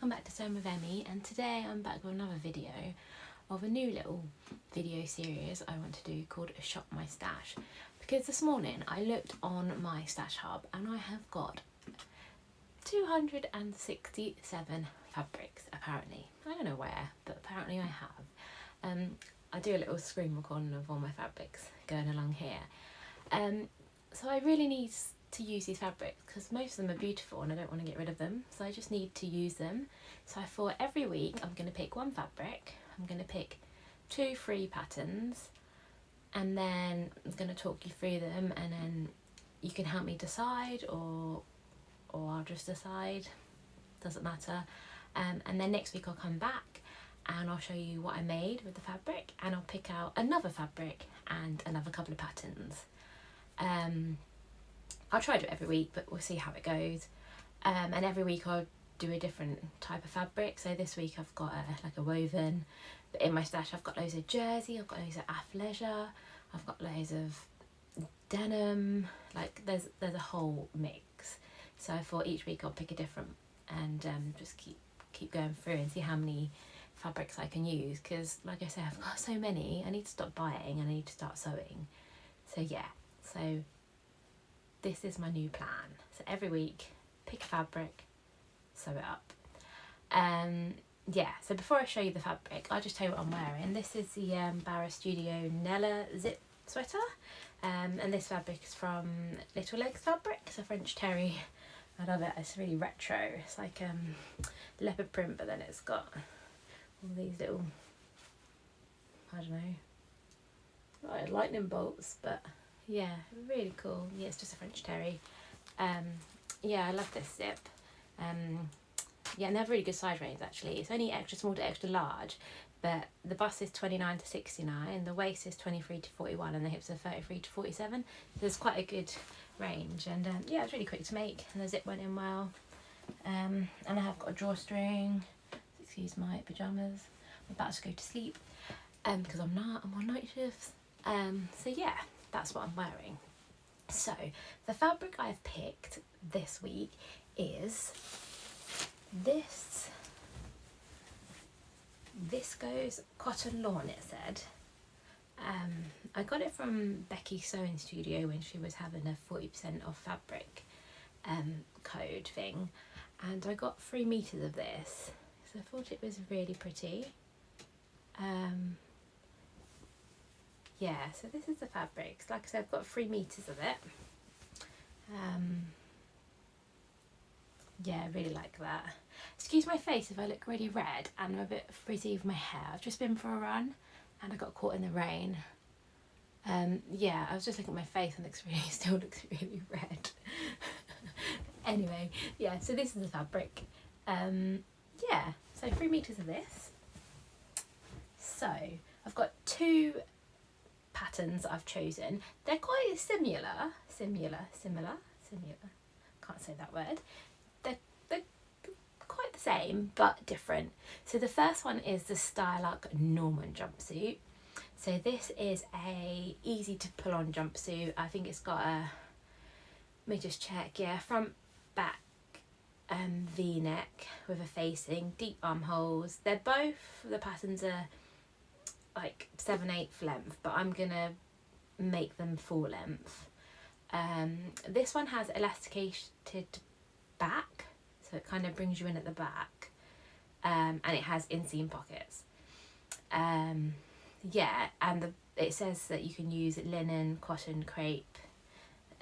welcome back to Sewn with Emmi, and today I'm back with another video of a new little video series I want to do called Shop My Stash, because this morning I looked on my stash hub and I have got 267 fabrics apparently. I don't know where, but apparently I have. I do a little screen recording of all my fabrics going along here. So I really need to use these fabrics because most of them are beautiful and I don't want to get rid of them, so I just need to use them. So I thought every week I'm going to pick one fabric, I'm going to pick 2 free patterns, and then I'm going to talk you through them, and then you can help me decide, or I'll just decide, doesn't matter. And then next week I'll come back and I'll show you what I made with the fabric, and I'll pick out another fabric and another couple of patterns. I'll try to do it every week, but we'll see how it goes. And every week I'll do a different type of fabric. So this week I've got like a woven, but in my stash I've got loads of jersey, I've got loads of athleisure, I've got loads of denim, like there's a whole mix. So I thought each week I'll pick a different, and just keep going through and see how many fabrics I can use, because like I said, I've got so many, I need to stop buying and I need to start sewing. So yeah, so this is my new plan. So every week, pick a fabric, sew it up. Yeah, so before I show you the fabric, I'll just tell you what I'm wearing. This is the Bara Studio Nela zip sweater, and this fabric is from Little Legs fabric. It's a French terry. I love it. It's really retro. It's like leopard print, but then it's got all these little, I don't know, like lightning bolts, but yeah, really cool. Yeah, it's just a French terry. Yeah, I love this zip. Yeah, and they have really good size range actually. It's only extra small to extra large, but the bust is 29 to 69, the waist is 23 to 41, and the hips are 33 to 47. So there's quite a good range, and yeah, it's really quick to make, and the zip went in well. And I have got a drawstring. Excuse my pyjamas. I'm about to go to sleep because I'm on night shifts. So yeah, that's what I'm wearing. So the fabric I've picked this week is this Viscose cotton lawn, it said. I got it from Becky Sewing Studio when she was having a 40% off fabric code thing, and I got 3 meters of this, so I thought it was really pretty. Yeah, so this is the fabric. Like I said, I've got 3 meters of it. Yeah, I really like that. Excuse my face if I look really red and I'm a bit frizzy with my hair. I've just been for a run and I got caught in the rain. Yeah, I was just looking at my face and it still looks really red. Anyway, yeah, so this is the fabric. Yeah, so 3 meters of this. So I've got 2 patterns I've chosen. They're quite similar. Can't say that word. They're quite the same but different. So the first one is the Stylark Norman jumpsuit. So this is a easy to pull on jumpsuit. I think it's got a, let me just check, yeah, front, back, V-neck with a facing, deep armholes. They're both, the patterns are like 7/8 length, but I'm gonna make them full length. This one has elasticated back, so it kind of brings you in at the back, and it has inseam pockets. Yeah, and it says that you can use linen, cotton, crepe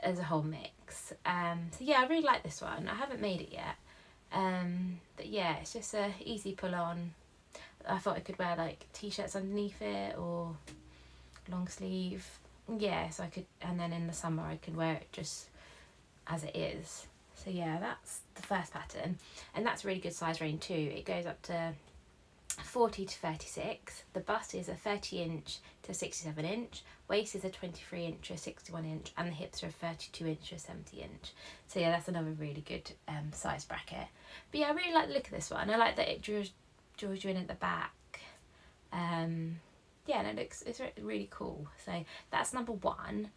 as a whole mix. So yeah, I really like this one. I haven't made it yet, but yeah, it's just a easy pull on. I thought I could wear like t-shirts underneath it or long sleeve. Yeah, so I could, and then in the summer I could wear it just as it is. So yeah, that's the first pattern, and that's a really good size range too. It goes up to 40 to 36. The bust is a 30 inch to 67 inch, waist is a 23 inch to 61 inch, and the hips are a 32 inch to 70 inch. So yeah, that's another really good size bracket. But yeah, I really like the look of this one. I like that it draws you in at the back. Yeah, and it's really cool. So that's number 1.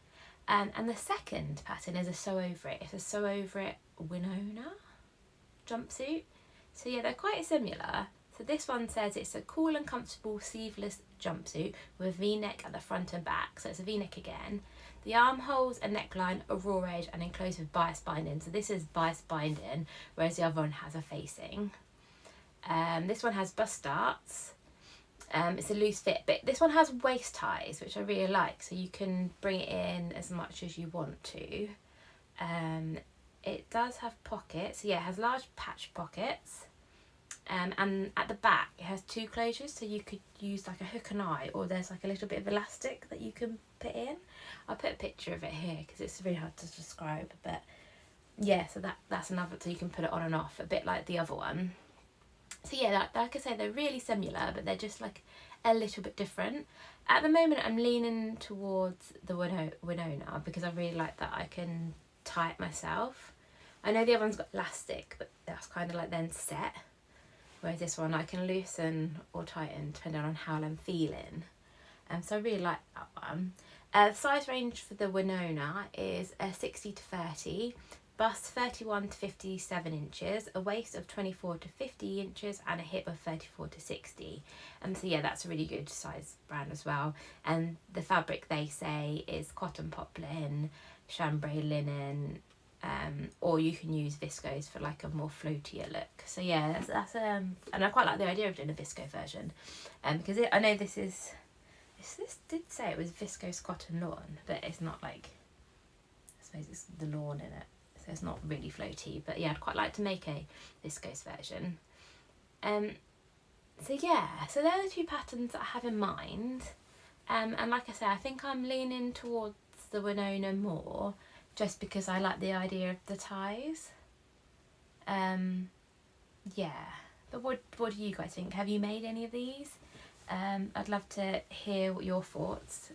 And the second pattern is a sew over it. It's a sew over it Winona jumpsuit. So yeah, they're quite similar. So this one says it's a cool and comfortable sleeveless jumpsuit with a V-neck at the front and back. So it's a V-neck again. The armholes and neckline are raw edge and enclosed with bias binding. So this is bias binding, whereas the other one has a facing. This one has bust darts. It's a loose fit, but this one has waist ties, which I really like. So you can bring it in as much as you want to. It does have pockets. So yeah, it has large patch pockets. And at the back it has two closures, so you could use like a hook and eye, or there's like a little bit of elastic that you can put in. I'll put a picture of it here because it's really hard to describe, but yeah, so that's another, so you can put it on and off a bit like the other one. So yeah, like I say, they're really similar, but they're just like a little bit different. At the moment I'm leaning towards the Winona because I really like that I can tie it myself. I know the other one's got elastic, but that's kind of like then set. Whereas this one I can loosen or tighten depending on how I'm feeling. So I really like that one. The size range for the Winona is a 60 to 30, bust 31 to 57 inches, a waist of 24 to 50 inches, and a hip of 34 to 60. So yeah, that's a really good size brand as well. And the fabric they say is cotton poplin, chambray linen, or you can use Viscose for like a more floatier look. So yeah, that's and I quite like the idea of doing a Viscose version, because I know this did say it was Viscose cotton lawn, but it's not like, I suppose it's the lawn in it, so it's not really floaty. But yeah, I'd quite like to make a Viscose version. So yeah, so they're the two patterns that I have in mind, and like I say, I think I'm leaning towards the Winona more, just because I like the idea of the ties. Yeah, but what do you guys think? Have you made any of these? I'd love to hear what your thoughts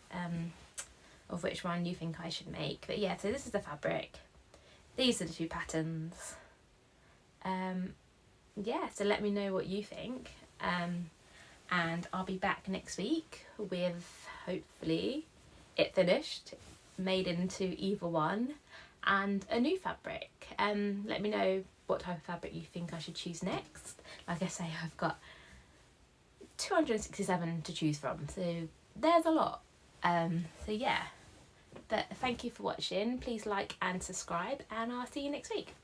of which one you think I should make. But yeah, so this is the fabric. These are the two patterns. Yeah, so let me know what you think. And I'll be back next week with hopefully it finished, made into either one, and a new fabric. Let me know what type of fabric you think I should choose next. Like I say, I've got 267 to choose from, so there's a lot. So yeah, but thank you for watching. Please like and subscribe, and I'll see you next week.